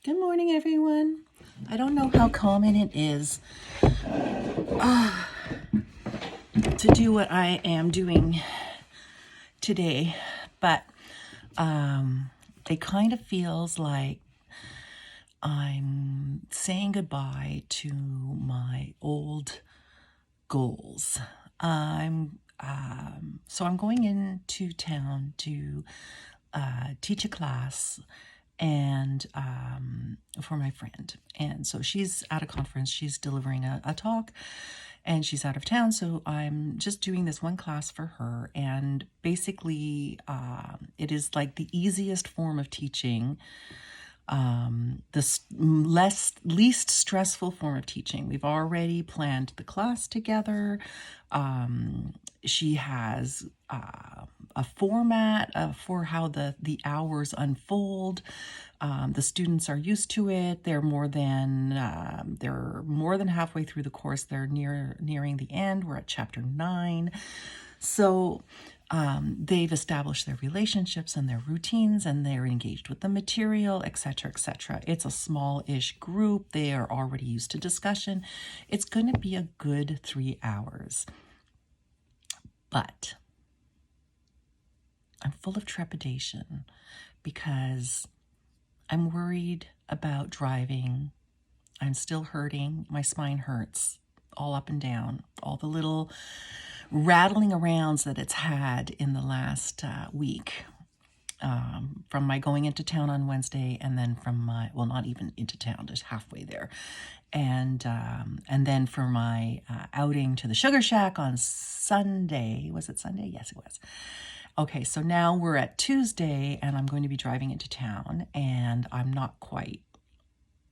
Good morning, everyone. I don't know how common it is to do what I am doing today, but it kind of feels like I'm saying goodbye to my old goals. So I'm going into town to teach a class and for my friend. And so she's at a conference, she's delivering a talk, and she's out of town. So I'm just doing this one class for her. And basically, it is like the easiest form of teaching, the least stressful form of teaching. We've already planned the class together. She has a format for how the hours unfold. The students are used to it. They're more than halfway through the course. They're nearing the end. We're at chapter 9. So they've established their relationships and their routines, and they're engaged with the material, etc., etc. It's a small-ish group. They are already used to discussion. It's going to be a good 3 hours. But I'm full of trepidation because I'm worried about driving. I'm still hurting. My spine hurts all up and down. All the little rattling arounds that it's had in the last week, from my going into town on Wednesday, and then from my, well, not even into town, just halfway there, and then for my outing to the Sugar Shack on Sunday. Was it Sunday? Yes, it was. Okay, so now we're at Tuesday, and I'm going to be driving into town, and I'm not quite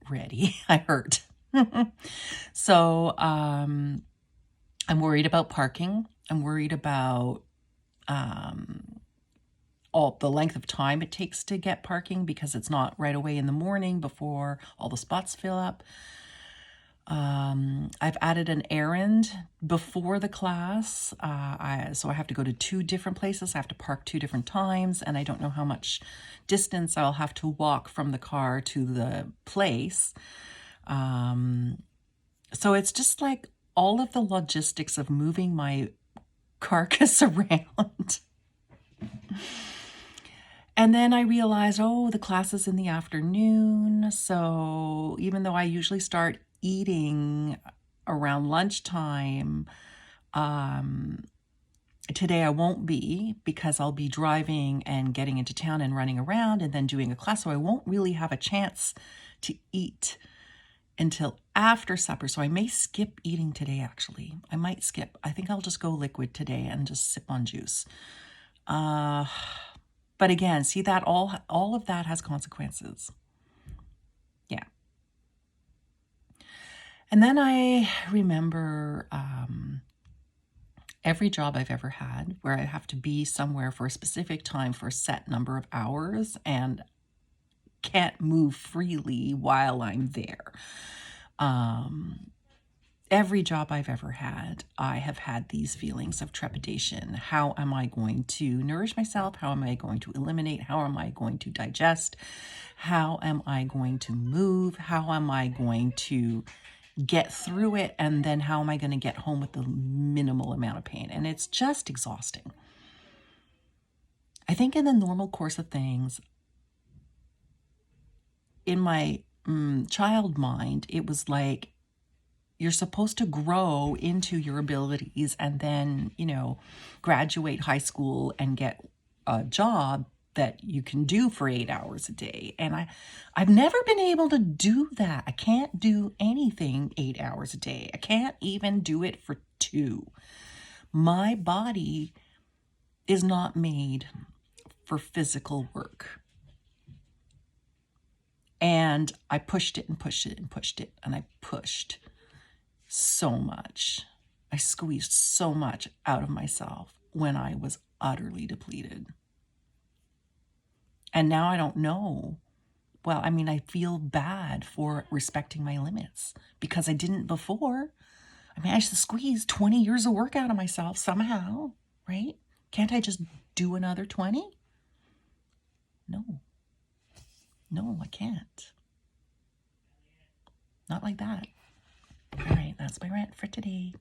ready. I hurt. So I'm worried about parking. I'm worried about all the length of time it takes to get parking because it's not right away in the morning before all the spots fill up. I've added an errand before the class, so I have to go to 2 different places. I have to park 2 different times, and I don't know how much distance I'll have to walk from the car to the place. So it's just like all of the logistics of moving my carcass around. And then I realized, oh, the class is in the afternoon. So even though I usually start eating around lunchtime, today I won't be because I'll be driving and getting into town and running around and then doing a class. So I won't really have a chance to eat until after supper. So I may skip eating today, actually. I might skip. I think I'll just go liquid today and just sip on juice. But again, see that all of that has consequences. Yeah. And then I remember every job I've ever had where I have to be somewhere for a specific time for a set number of hours and can't move freely while I'm there. Every job I've ever had, I have had these feelings of trepidation. How am I going to nourish myself? How am I going to eliminate? How am I going to digest? How am I going to move? How am I going to get through it? And then how am I going to get home with the minimal amount of pain? And it's just exhausting. I think in the normal course of things, in my child mind, it was like, you're supposed to grow into your abilities and then, graduate high school and get a job that you can do for 8 hours a day. And I've never been able to do that. I can't do anything 8 hours a day. I can't even do it for 2. My body is not made for physical work. And I pushed it and pushed it and pushed it, and I pushed so much. I squeezed so much out of myself when I was utterly depleted. And now I don't know. Well, I mean, I feel bad for respecting my limits because I didn't before. I mean, I should squeeze 20 years of work out of myself somehow, right? Can't I just do another 20? No, I can't. Not like that. All right, that's my rant for today.